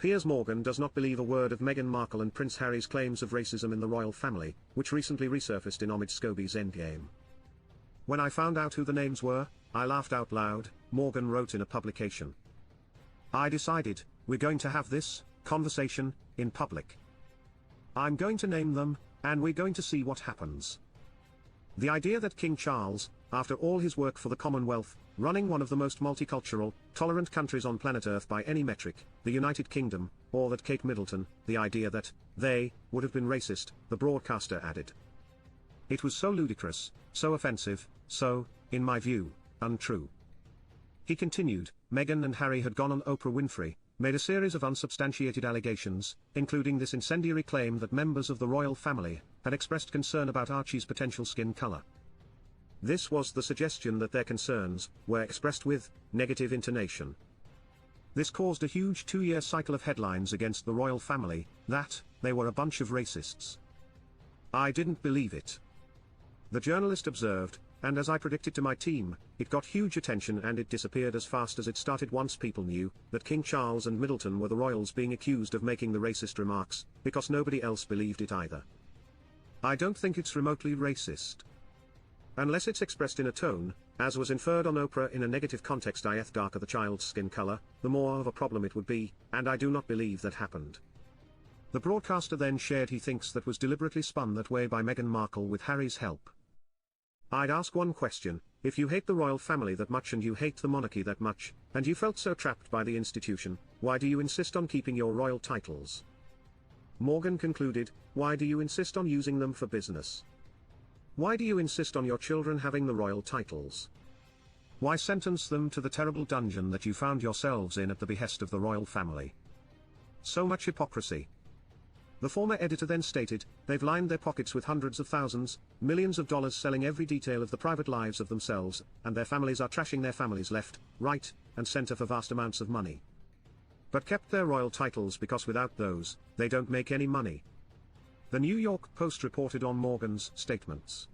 Piers Morgan does not believe a word of Meghan Markle and Prince Harry's claims of racism in the royal family, which recently resurfaced in Omid Scobie's Endgame. When I found out who the names were, I laughed out loud, Morgan wrote in a publication. I decided, we're going to have this conversation in public. I'm going to name them, and we're going to see what happens. The idea that King Charles, after all his work for the Commonwealth, running one of the most multicultural, tolerant countries on planet Earth by any metric, the United Kingdom, or that Kate Middleton, the idea that they would have been racist, the broadcaster added. It was so ludicrous, so offensive, so, in my view, untrue. He continued, Meghan and Harry had gone on Oprah Winfrey, made a series of unsubstantiated allegations, including this incendiary claim that members of the royal family had expressed concern about Archie's potential skin color. This was the suggestion that their concerns were expressed with negative intonation. This caused a huge 2-year cycle of headlines against the royal family, that they were a bunch of racists. I didn't believe it. The journalist observed, and as I predicted to my team, it got huge attention and it disappeared as fast as it started once people knew that King Charles and Middleton were the royals being accused of making the racist remarks, because nobody else believed it either. I don't think it's remotely racist. Unless it's expressed in a tone, as was inferred on Oprah in a negative context, the darker the child's skin color, the more of a problem it would be, and I do not believe that happened. The broadcaster then shared he thinks that was deliberately spun that way by Meghan Markle with Harry's help. I'd ask one question, if you hate the royal family that much and you hate the monarchy that much, and you felt so trapped by the institution, why do you insist on keeping your royal titles? Morgan concluded, why do you insist on using them for business? Why do you insist on your children having the royal titles? Why sentence them to the terrible dungeon that you found yourselves in at the behest of the royal family? So much hypocrisy. The former editor then stated, they've lined their pockets with hundreds of thousands, millions of dollars selling every detail of the private lives of themselves, and their families are trashing their families left, right, and center for vast amounts of money. But kept their royal titles because without those, they don't make any money. The New York Post reported on Morgan's statements.